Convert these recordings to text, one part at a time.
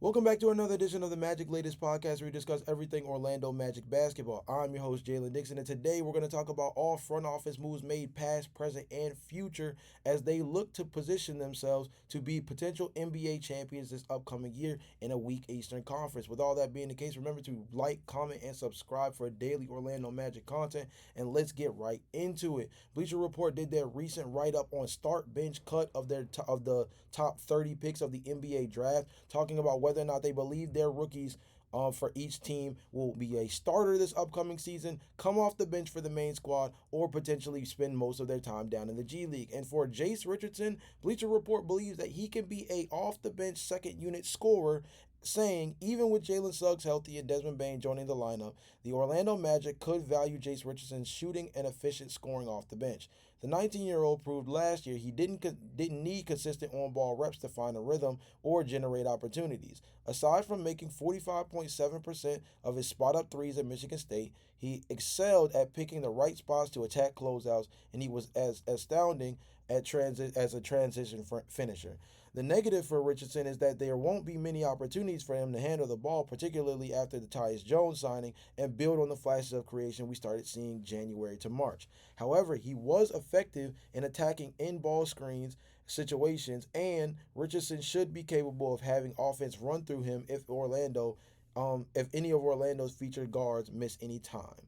Welcome back to another edition of the Magic Latest Podcast where we discuss everything Orlando Magic basketball. I'm your host, Jalon Dixon, and today we're going to talk about all front office moves made past, present, and future as they look to position themselves to be potential NBA champions this upcoming year in a weak Eastern Conference. With all that being the case, remember to like, comment, and subscribe for daily Orlando Magic content, and let's get right into it. Bleacher Report did their recent write-up on start bench cut of the top 30 picks of the NBA draft, talking about whether or not they believe their rookies for each team will be a starter this upcoming season, come off the bench for the main squad, or potentially spend most of their time down in the G League. And for Jace Richardson, Bleacher Report believes that he can be a off the bench second unit scorer, saying even with Jalen Suggs healthy and Desmond Bane joining the lineup, the Orlando Magic could value Jace Richardson's shooting and efficient scoring off the bench. The 19-year-old proved last year he didn't need consistent on-ball reps to find a rhythm or generate opportunities. Aside from making 45.7% of his spot-up threes at Michigan State, he excelled at picking the right spots to attack closeouts, and he was as astounding as a transition finisher. The negative for Richardson is that there won't be many opportunities for him to handle the ball, particularly after the Tyus Jones signing, and build on the flashes of creation we started seeing January to March. However, he was effective in attacking in-ball screens situations, and Richardson should be capable of having offense run through him if any of Orlando's featured guards miss any time.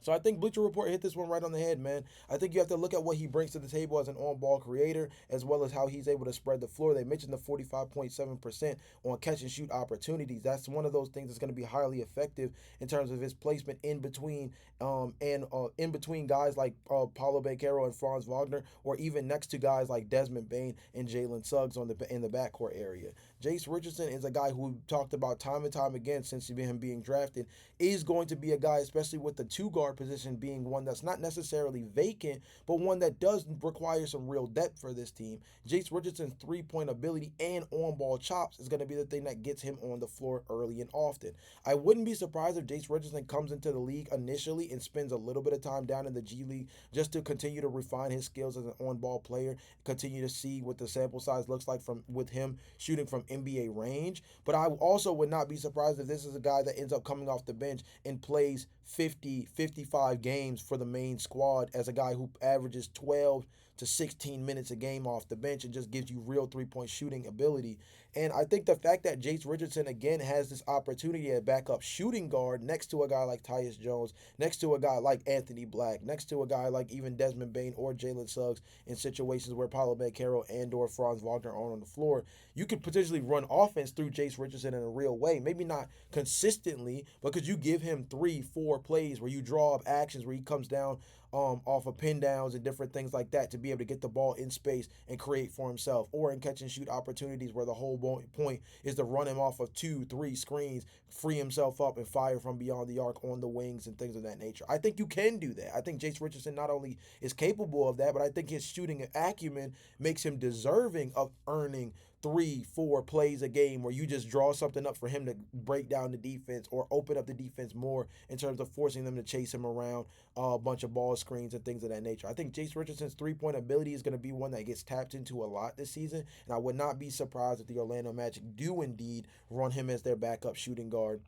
So I think Bleacher Report hit this one right on the head, man. I think you have to look at what he brings to the table as an on-ball creator, as well as how he's able to spread the floor. They mentioned the 45.7% on catch and shoot opportunities. That's one of those things that's going to be highly effective in terms of his placement in between guys like Paulo Banchero and Franz Wagner, or even next to guys like Desmond Bane and Jalen Suggs in the backcourt area. Jace Richardson is a guy who we've talked about time and time again since him being drafted, is going to be a guy, especially with the two guard position being one that's not necessarily vacant, but one that does require some real depth for this team. Jace Richardson's three-point ability and on-ball chops is going to be the thing that gets him on the floor early and often. I wouldn't be surprised if Jace Richardson comes into the league initially and spends a little bit of time down in the G League just to continue to refine his skills as an on-ball player, continue to see what the sample size looks like with him shooting from NBA range. But I also would not be surprised if this is a guy that ends up coming off the bench and plays 50, 55 games for the main squad as a guy who averages 12 to 16 minutes a game off the bench and just gives you real three-point shooting ability. And I think the fact that Jace Richardson again has this opportunity at backup shooting guard next to a guy like Tyus Jones, next to a guy like Anthony Black, next to a guy like even Desmond Bane or Jalen Suggs in situations where Paulo Banchero and or Franz Wagner are on the floor, you could potentially run offense through Jace Richardson in a real way. Maybe not consistently, but could you give him 3-4 plays where you draw up actions where he comes down off of pin downs and different things like that to be able to get the ball in space and create for himself, or in catch and shoot opportunities where the whole point is to run him off of 2-3 screens, free himself up and fire from beyond the arc on the wings and things of that nature. I think you can do that. I think Jace Richardson not only is capable of that, but I think his shooting acumen makes him deserving of earning 3-4 plays a game where you just draw something up for him to break down the defense or open up the defense more in terms of forcing them to chase him around a bunch of ball screens and things of that nature. I think Jace Richardson's three-point ability is going to be one that gets tapped into a lot this season, and I would not be surprised if the Orlando Magic do indeed run him as their backup shooting guard.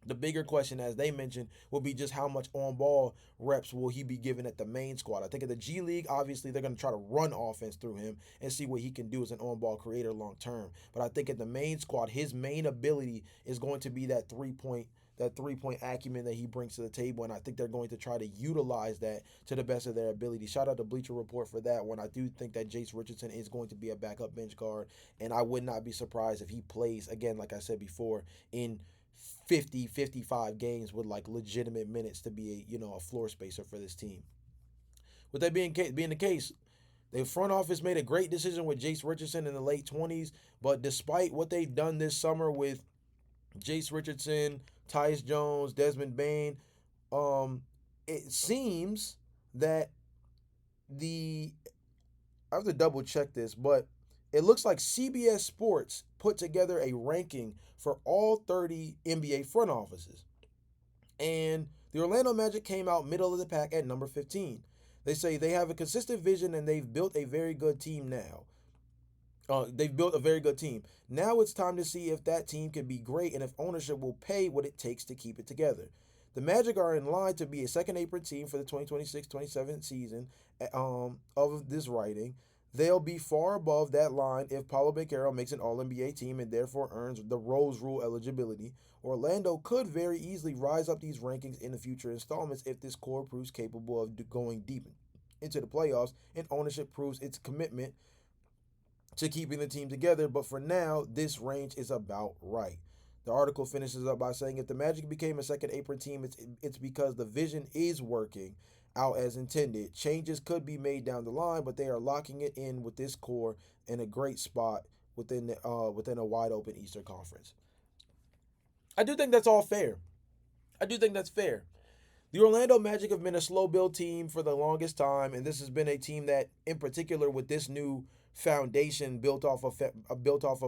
The bigger question, as they mentioned, will be just how much on-ball reps will he be given at the main squad. I think in the G League, obviously, they're going to try to run offense through him and see what he can do as an on-ball creator long term. But I think at the main squad, his main ability is going to be that three-point acumen that he brings to the table, and I think they're going to try to utilize that to the best of their ability. Shout out to Bleacher Report for that one. I do think that Jace Richardson is going to be a backup bench guard, and I would not be surprised if he plays, again, like I said before, in 50, 55 games with like legitimate minutes to be a floor spacer for this team. With that being the case, the front office made a great decision with Jace Richardson in the late 20s, but despite what they've done this summer with Jace Richardson, Tyus Jones, Desmond Bane, it seems that the I have to double check this, but it looks like CBS Sports put together a ranking for all 30 NBA front offices. And the Orlando Magic came out middle of the pack at number 15. They say they have a consistent vision and they've built a very good team now. They've built a very good team. Now it's time to see if that team can be great and if ownership will pay what it takes to keep it together. The Magic are in line to be a second apron team for the 2026-27 season of this writing. They'll be far above that line if Paulo Banchero makes an All NBA team and therefore earns the Rose Rule eligibility. Orlando could very easily rise up these rankings in the future installments if this core proves capable of going deep into the playoffs and ownership proves its commitment to keeping the team together, but for now, this range is about right. The article finishes up by saying if the Magic became a second apron team, it's because the vision is working out as intended. Changes could be made down the line, but they are locking it in with this core in a great spot within a wide open Eastern Conference. I do think that's all fair. I do think that's fair. The Orlando Magic have been a slow build team for the longest time, and this has been a team that, in particular, with this new foundation built off of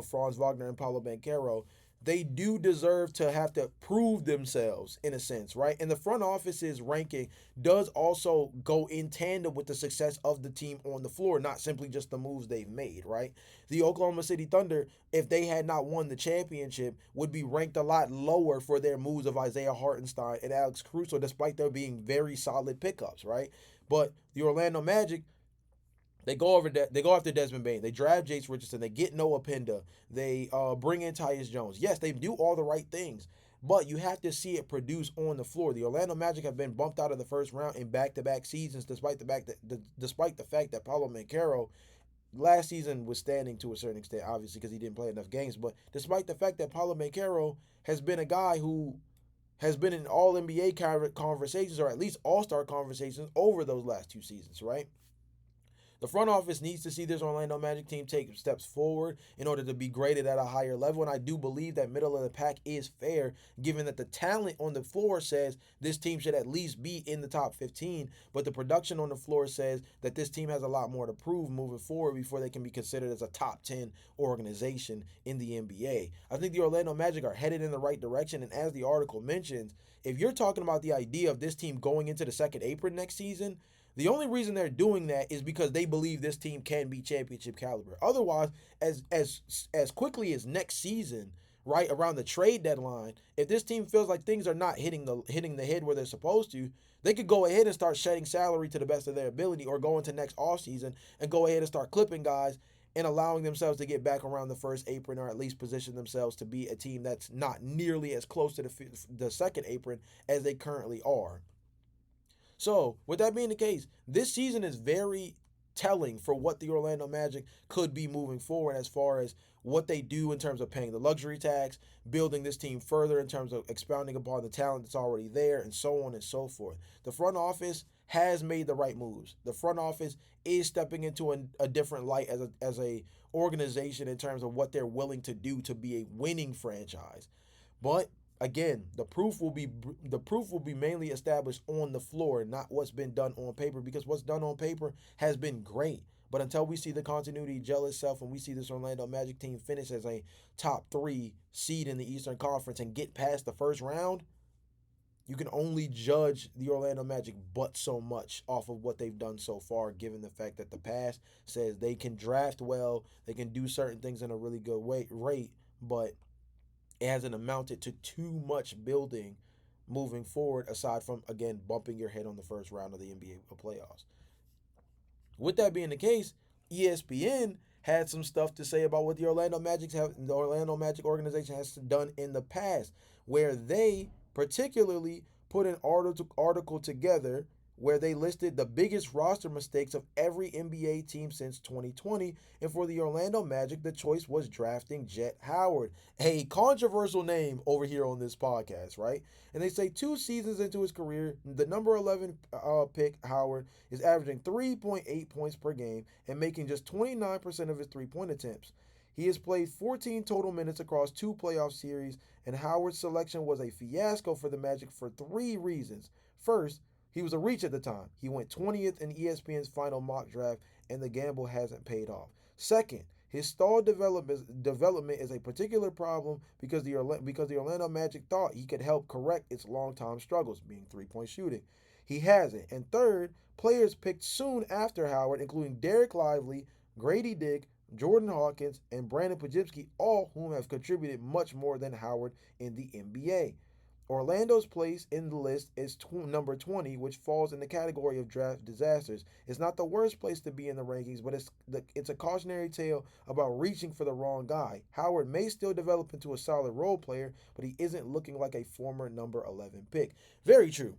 Franz Wagner and Paulo Banchero, they do deserve to have to prove themselves in a sense, right? And the front office's ranking does also go in tandem with the success of the team on the floor, not simply just the moves they've made, right? The Oklahoma City Thunder, if they had not won the championship, would be ranked a lot lower for their moves of Isaiah Hartenstein and Alex Caruso, despite them being very solid pickups, right? But the Orlando Magic, they go after Desmond Bain. They draft Jace Richardson. They get Noah Penda. They bring in Tyus Jones. Yes, they do all the right things, but you have to see it produce on the floor. The Orlando Magic have been bumped out of the first round in back-to-back seasons, despite the fact that Paulo Banchero last season was standing to a certain extent, obviously because he didn't play enough games. But despite the fact that Paulo Banchero has been a guy who has been in All NBA conversations or at least All Star conversations over those last two seasons, right? The front office needs to see this Orlando Magic team take steps forward in order to be graded at a higher level. And I do believe that middle of the pack is fair, given that the talent on the floor says this team should at least be in the top 15. But the production on the floor says that this team has a lot more to prove moving forward before they can be considered as a top 10 organization in the NBA. I think the Orlando Magic are headed in the right direction. And as the article mentions, if you're talking about the idea of this team going into the second apron next season, the only reason they're doing that is because they believe this team can be championship caliber. Otherwise, as quickly as next season, right around the trade deadline, if this team feels like things are not hitting the head where they're supposed to, they could go ahead and start shedding salary to the best of their ability, or go into next offseason and go ahead and start clipping guys and allowing themselves to get back around the first apron, or at least position themselves to be a team that's not nearly as close to the second apron as they currently are. So, with that being the case, this season is very telling for what the Orlando Magic could be moving forward as far as what they do in terms of paying the luxury tax, building this team further in terms of expounding upon the talent that's already there, and so on and so forth. The front office has made the right moves. The front office is stepping into a different light as a organization in terms of what they're willing to do to be a winning franchise. But again, the proof will be mainly established on the floor, not what's been done on paper, because what's done on paper has been great. But until we see the continuity gel itself and we see this Orlando Magic team finish as a top 3 seed in the Eastern Conference and get past the first round, you can only judge the Orlando Magic but so much off of what they've done so far, given the fact that the past says they can draft well, they can do certain things in a really good rate, but it hasn't amounted to too much building moving forward, aside from, again, bumping your head on the first round of the NBA playoffs. With that being the case, ESPN had some stuff to say about what the Orlando Magic organization has done in the past, where they particularly put an article together where they listed the biggest roster mistakes of every NBA team since 2020. And for the Orlando Magic, the choice was drafting Jett Howard, a controversial name over here on this podcast, right? And they say 2 seasons into his career, the number 11 pick, Howard, is averaging 3.8 points per game and making just 29% of his three-point attempts. He has played 14 total minutes across 2 playoff series, and Howard's selection was a fiasco for the Magic for 3 reasons. First, he was a reach at the time. He went 20th in ESPN's final mock draft, and the gamble hasn't paid off. Second, his stalled development is a particular problem because the Orlando Magic thought he could help correct its long-time struggles, being three-point shooting. He hasn't. And third, players picked soon after Howard, including Derek Lively, Grady Dick, Jordan Hawkins, and Brandon Pajimski, all whom have contributed much more than Howard in the NBA. Orlando's place in the list is number 20, which falls in the category of draft disasters. It's not the worst place to be in the rankings, but it's a cautionary tale about reaching for the wrong guy. Howard may still develop into a solid role player, but he isn't looking like a former number 11 pick. Very true.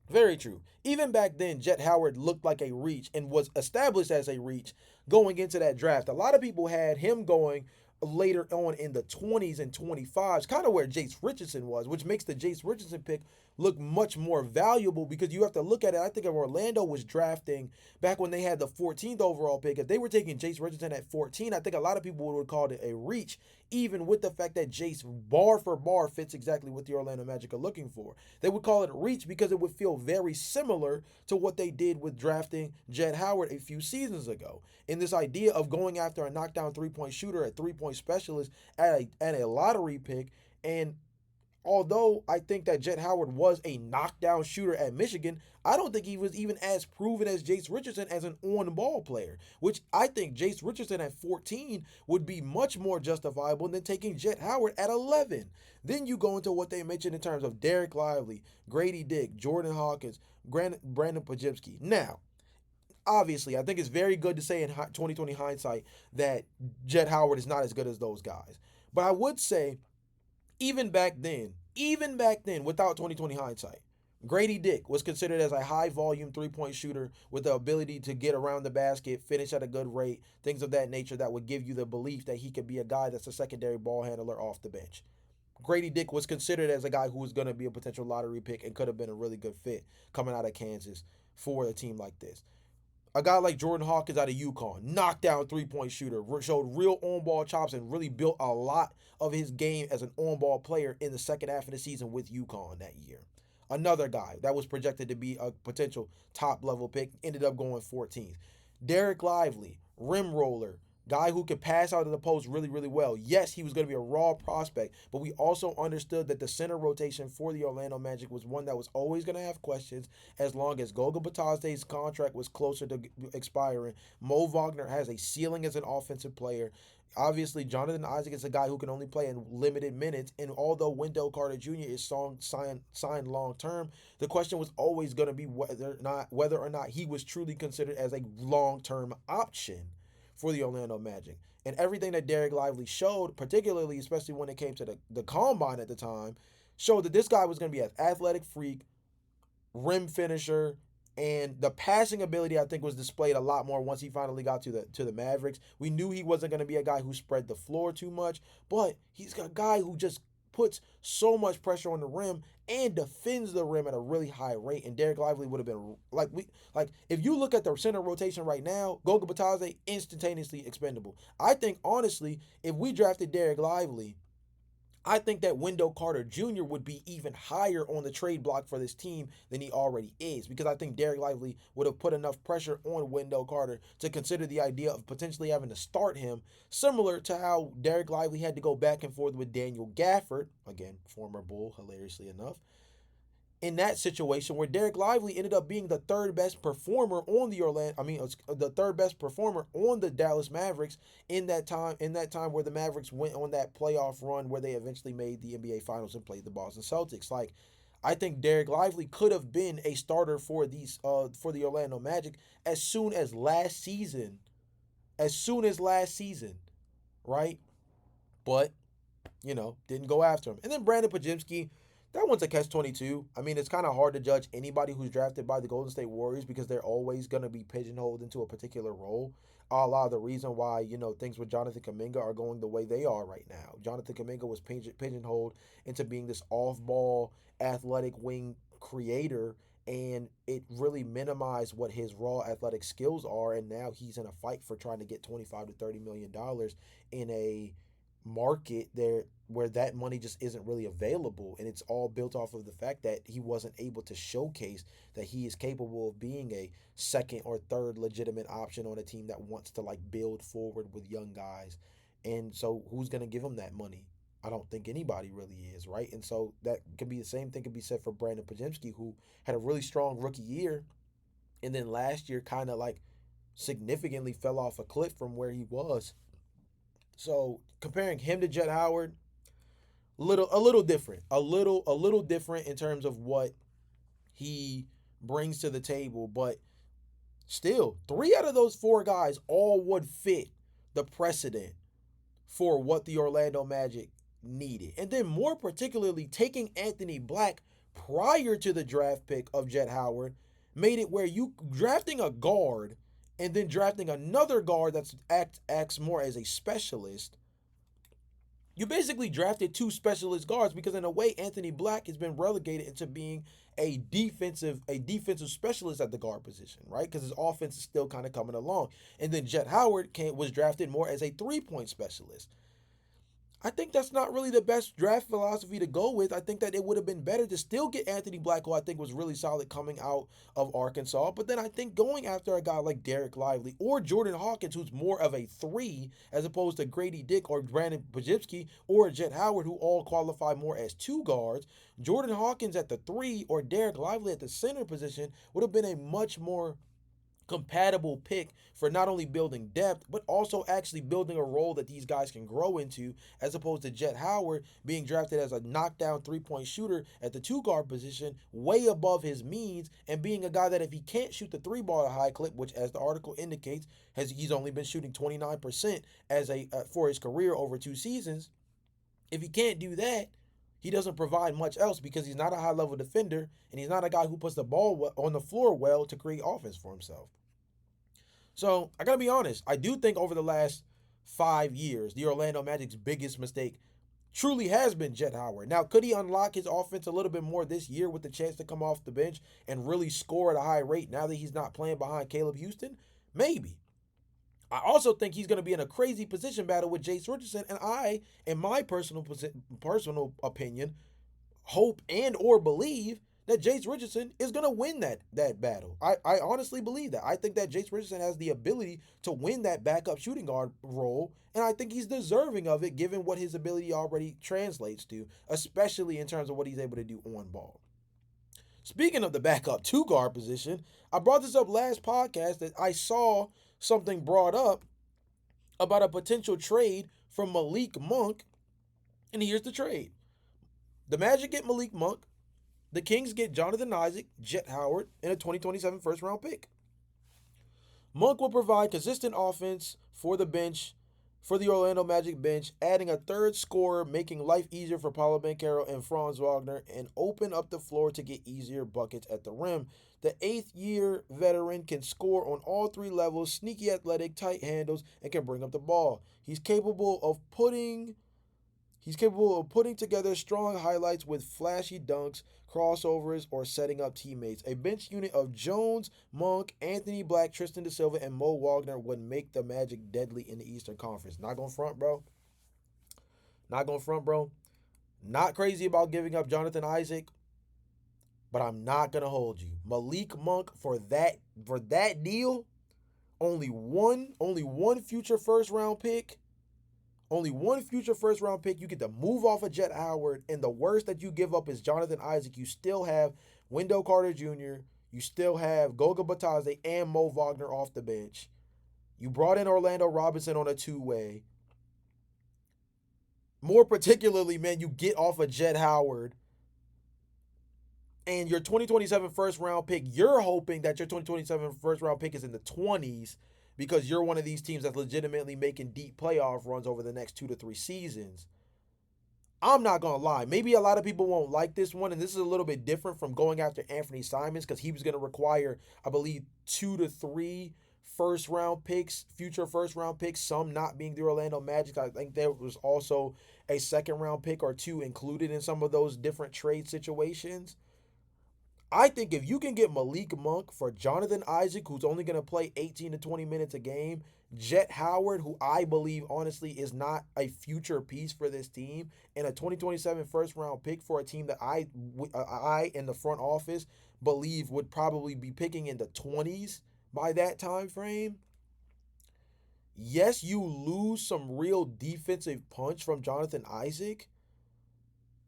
Very true. Even back then, Jett Howard looked like a reach and was established as a reach going into that draft. A lot of people had him going later on in the 20s and 25s, kind of where Jace Richardson was, which makes the Jace Richardson pick look much more valuable because you have to look at it. I think if Orlando was drafting back when they had the 14th overall pick, if they were taking Jace Richardson at 14, I think a lot of people would have called it a reach, even with the fact that Jace bar for bar fits exactly what the Orlando Magic are looking for. They would call it a reach because it would feel very similar to what they did with drafting Jett Howard a few seasons ago. In this idea of going after a knockdown three-point shooter, a three-point specialist at a lottery pick, and although I think that Jett Howard was a knockdown shooter at Michigan, I don't think he was even as proven as Jace Richardson as an on-ball player, which I think Jace Richardson at 14 would be much more justifiable than taking Jett Howard at 11. Then you go into what they mentioned in terms of Derek Lively, Grady Dick, Jordan Hawkins, Brandon Pajimski. Now, obviously, I think it's very good to say in 2020 hindsight that Jett Howard is not as good as those guys. But I would say even back then, without 2020 hindsight, Grady Dick was considered as a high volume 3-point shooter with the ability to get around the basket, finish at a good rate, things of that nature that would give you the belief that he could be a guy that's a secondary ball handler off the bench. Grady Dick was considered as a guy who was going to be a potential lottery pick and could have been a really good fit coming out of Kansas for a team like this. A guy like Jordan Hawkins out of UConn, knockdown 3-point shooter, showed real on-ball chops and really built a lot of his game as an on-ball player in the second half of the season with UConn that year. Another guy that was projected to be a potential top-level pick ended up going 14th. Derek Lively, rim roller, guy who could pass out of the post really, really well. Yes, he was going to be a raw prospect, but we also understood that the center rotation for the Orlando Magic was one that was always going to have questions as long as Goga Batadze's contract was closer to expiring. Mo Wagner has a ceiling as an offensive player. Obviously, Jonathan Isaac is a guy who can only play in limited minutes, and although Wendell Carter Jr. is signed long term, the question was always going to be whether or not he was truly considered as a long term option for the Orlando Magic. And everything that Derek Lively showed, particularly especially when it came to the combine at the time, showed that this guy was going to be an athletic freak, rim finisher, and the passing ability I think was displayed a lot more once he finally got to the Mavericks. We knew he wasn't going to be a guy who spread the floor too much, but he's a guy who just puts so much pressure on the rim and defends the rim at a really high rate. And Derek Lively would have been like if you look at the center rotation right now, Goga Batadze instantaneously expendable. I think honestly, if we drafted Derek Lively, I think that Wendell Carter Jr. would be even higher on the trade block for this team than he already is because I think Derek Lively would have put enough pressure on Wendell Carter to consider the idea of potentially having to start him, similar to how Derek Lively had to go back and forth with Daniel Gafford, again, former Bull, hilariously enough, in that situation where Derek Lively ended up being the third best performer on the third best performer on the Dallas Mavericks in that time where the Mavericks went on that playoff run where they eventually made the NBA Finals and played the Boston Celtics. Like, I think Derek Lively could have been a starter for the Orlando Magic as soon as last season. As soon as last season, right? But didn't go after him. And then Brandon Pajimski, that one's a catch 22. I mean, it's kind of hard to judge anybody who's drafted by the Golden State Warriors because they're always going to be pigeonholed into a particular role. A lot of the reason why, things with Jonathan Kuminga are going the way they are right now. Jonathan Kuminga was pigeonholed into being this off ball, athletic wing creator, and it really minimized what his raw athletic skills are. And now he's in a fight for trying to get $25 to $30 million in a market there where that money just isn't really available, and it's all built off of the fact that he wasn't able to showcase that he is capable of being a second or third legitimate option on a team that wants to like build forward with young guys. And so who's going to give him that money? I don't think anybody really is, right? And so that can be the same thing could be said for Brandon Pajimski, who had a really strong rookie year and then last year kind of like significantly fell off a cliff from where he was. So comparing him to Jett Howard, a little different, a little different in terms of what he brings to the table, but still, 3 out of those 4 guys all would fit the precedent for what the Orlando Magic needed. And then, more particularly, taking Anthony Black prior to the draft pick of Jett Howard made it where you drafting a guard and then drafting another guard that's acts more as a specialist. You basically drafted 2 specialist guards because in a way Anthony Black has been relegated into being a defensive specialist at the guard position, right? Because his offense is still kind of coming along. And then Jett Howard was drafted more as a 3-point specialist. I think that's not really the best draft philosophy to go with. I think that it would have been better to still get Anthony Black, who I think was really solid coming out of Arkansas. But then I think going after a guy like Derek Lively or Jordan Hawkins, who's more of a 3, as opposed to Grady Dick or Brandon Pajitsky or Jett Howard, who all qualify more as 2 guards. Jordan Hawkins at the 3 or Derek Lively at the center position would have been a much more compatible pick for not only building depth, but also actually building a role that these guys can grow into, as opposed to Jett Howard being drafted as a knockdown 3-point shooter at the 2 guard position, way above his means, and being a guy that if he can't shoot the 3 ball at a high clip, which as the article indicates, he's only been shooting 29% for his career over 2 seasons. If he can't do that, he doesn't provide much else because he's not a high level defender and he's not a guy who puts the ball on the floor well to create offense for himself. So I gotta be honest, I do think over the last 5 years, the Orlando Magic's biggest mistake truly has been Jett Howard. Now, could he unlock his offense a little bit more this year with the chance to come off the bench and really score at a high rate now that he's not playing behind Caleb Houston? Maybe. I also think he's going to be in a crazy position battle with Jace Richardson, and I, in my personal opinion, hope and or believe that Jace Richardson is going to win that battle. I honestly believe that. I think that Jace Richardson has the ability to win that backup shooting guard role, and I think he's deserving of it given what his ability already translates to, especially in terms of what he's able to do on ball. Speaking of the backup 2 guard position, I brought this up last podcast that I saw something brought up about a potential trade for Malik Monk, and here's the trade. The Magic get Malik Monk. The Kings get Jonathan Isaac, Jett Howard, and a 2027 first-round pick. Monk will provide consistent offense for the bench, for the Orlando Magic bench, adding a 3rd scorer, making life easier for Paulo Banchero and Franz Wagner, and open up the floor to get easier buckets at the rim. The 8th-year veteran can score on all 3 levels, sneaky athletic, tight handles, and can bring up the ball. He's capable of putting together strong highlights with flashy dunks, crossovers, or setting up teammates. A bench unit of Jones, Monk, Anthony Black, Tristan Da Silva, and Mo Wagner would make the Magic deadly in the Eastern Conference. Not gonna front, bro. Not crazy about giving up Jonathan Isaac, but I'm not gonna hold you. Malik Monk for that deal, only one future first round pick. Only one future first-round pick. You get to move off of Jett Howard, and the worst that you give up is Jonathan Isaac. You still have Wendell Carter Jr., you still have Goga Batadze and Mo Wagner off the bench. You brought in Orlando Robinson on a 2-way. More particularly, man, you get off of Jett Howard, and your 2027 first-round pick, you're hoping that your 2027 first-round pick is in the 20s, because you're one of these teams that's legitimately making deep playoff runs over the next 2 to 3 seasons. I'm not going to lie. Maybe a lot of people won't like this one, and this is a little bit different from going after Anthony Simons because he was going to require, I believe, 2 to 3 first-round picks, future first-round picks, some not being the Orlando Magic. I think there was also a second-round pick or 2 included in some of those different trade situations. I think if you can get Malik Monk for Jonathan Isaac, who's only going to play 18 to 20 minutes a game, Jett Howard, who I believe honestly is not a future piece for this team, and a 2027 first-round pick for a team that I in the front office believe would probably be picking in the 20s by that time frame. Yes, you lose some real defensive punch from Jonathan Isaac,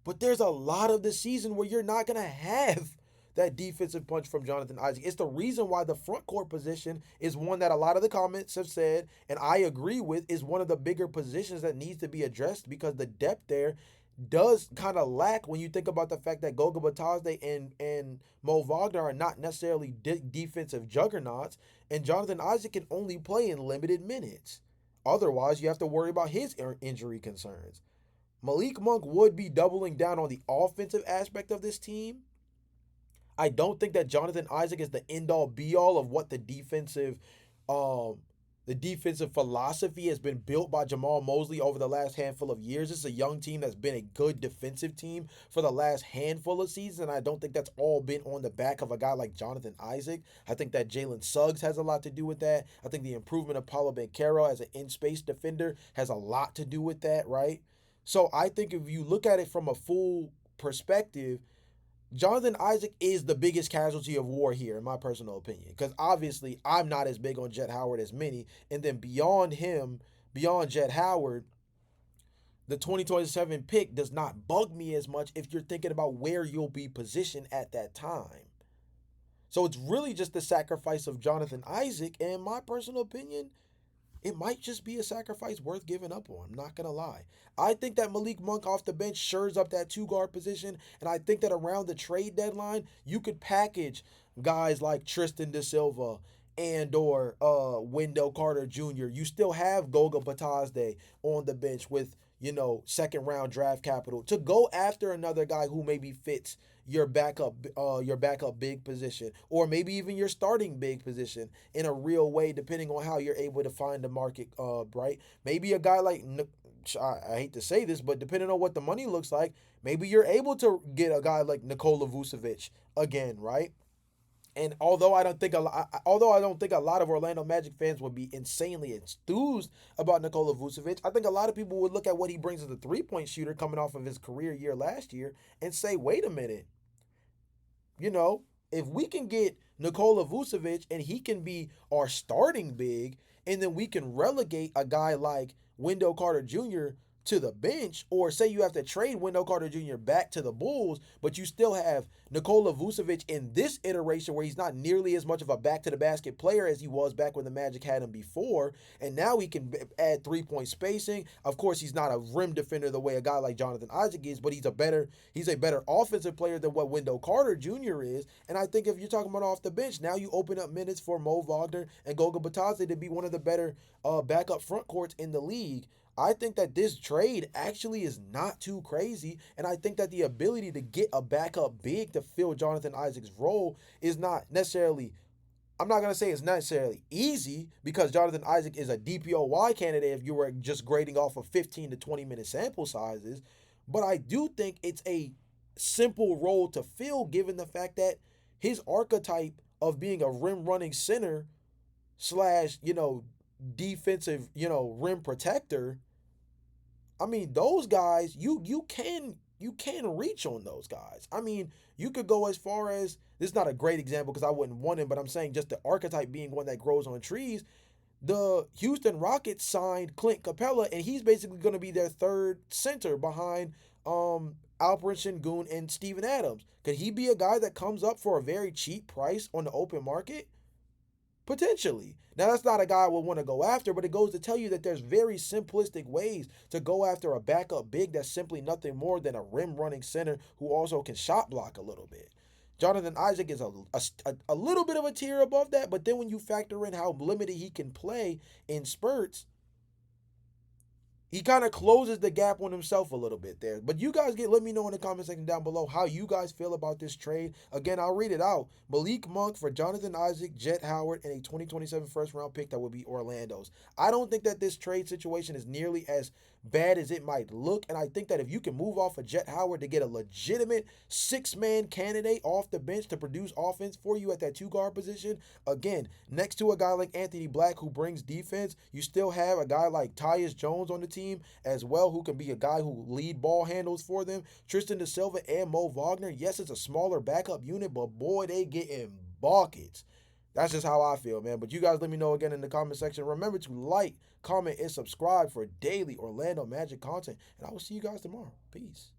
but there's a lot of the season where you're not going to have that defensive punch from Jonathan Isaac. It's the reason why the front court position is one that a lot of the comments have said, and I agree with, is one of the bigger positions that needs to be addressed because the depth there does kind of lack when you think about the fact that Goga Batazde and Mo Wagner are not necessarily defensive juggernauts, and Jonathan Isaac can only play in limited minutes. Otherwise, you have to worry about his injury concerns. Malik Monk would be doubling down on the offensive aspect of this team. I don't think that Jonathan Isaac is the end all be all of what um the defensive philosophy has been built by Jamal Mosley over the last handful of years. This is a young team that's been a good defensive team for the last handful of seasons, and I don't think that's all been on the back of a guy like Jonathan Isaac. I think that Jalen Suggs has a lot to do with that. I think the improvement of Paulo Banchero as an in-space defender has a lot to do with that, right? So I think if you look at it from a full perspective, Jonathan Isaac is the biggest casualty of war here, in my personal opinion. Because obviously, I'm not as big on Jett Howard as many. And then beyond him, beyond Jett Howard, the 2027 pick does not bug me as much if you're thinking about where you'll be positioned at that time. So it's really just the sacrifice of Jonathan Isaac. And in my personal opinion, it might just be a sacrifice worth giving up on. I'm not going to lie. I think that Malik Monk off the bench shores up that two-guard position, and I think that around the trade deadline, you could package guys like Tristan Da Silva and or Wendell Carter Jr. You still have Goga Batazde on the bench with, second-round draft capital to go after another guy who maybe fits your backup big position, or maybe even your starting big position in a real way, depending on how you're able to find the market, right? Maybe a guy like I hate to say this, but depending on what the money looks like, maybe you're able to get a guy like Nikola Vucevic again, right? And although I don't think a lot of Orlando Magic fans would be insanely enthused about Nikola Vucevic, I think a lot of people would look at what he brings as a three-point shooter coming off of his career year last year and say, wait a minute, you know, if we can get Nikola Vucevic and he can be our starting big, and then we can relegate a guy like Wendell Carter Jr. to the bench, or say you have to trade Wendell Carter Jr. back to the Bulls, but you still have Nikola Vucevic in this iteration where he's not nearly as much of a back-to-the-basket player as he was back when the Magic had him before, and now he can add three-point spacing. Of course, he's not a rim defender the way a guy like Jonathan Isaac is, but he's a better offensive player than what Wendell Carter Jr. is, and I think if you're talking about off the bench, now you open up minutes for Mo Wagner and Goga Batadze to be one of the better backup front courts in the league. I think that this trade actually is not too crazy, and I think that the ability to get a backup big to fill Jonathan Isaac's role is not necessarily, I'm not going to say it's necessarily easy, because Jonathan Isaac is a DPOY candidate if you were just grading off of 15 to 20 minute sample sizes, but I do think it's a simple role to fill given the fact that his archetype of being a rim running center slash, defensive, rim protector. I mean, those guys, you can reach on those guys. I mean, you could go as far as, this is not a great example because I wouldn't want him, but I'm saying just the archetype being one that grows on trees. The Houston Rockets signed Clint Capella, and he's basically going to be their third center behind Alperen Sengun and Steven Adams. Could he be a guy that comes up for a very cheap price on the open market? Potentially. Now, that's not a guy I would want to go after, but it goes to tell you that there's very simplistic ways to go after a backup big that's simply nothing more than a rim running center who also can shot block a little bit. Jonathan Isaac is a little bit of a tier above that, but then when you factor in how limited he can play in spurts, he kind of closes the gap on himself a little bit there. But you guys let me know in the comment section down below how you guys feel about this trade. Again, I'll read it out. Malik Monk for Jonathan Isaac, Jett Howard, and a 2027 first-round pick that would be Orlando's. I don't think that this trade situation is nearly as bad as it might look, and I think that if you can move off of Jett Howard to get a legitimate six-man candidate off the bench to produce offense for you at that two-guard position, again, next to a guy like Anthony Black who brings defense, you still have a guy like Tyus Jones on the team as well, who can be a guy who lead ball handles for them. Tristan Da Silva and Mo Wagner, yes, it's a smaller backup unit, but boy, they getting buckets. That's just how I feel, man. But you guys let me know again in the comment section. Remember to like, comment, and subscribe for daily Orlando Magic content. And I will see you guys tomorrow. Peace.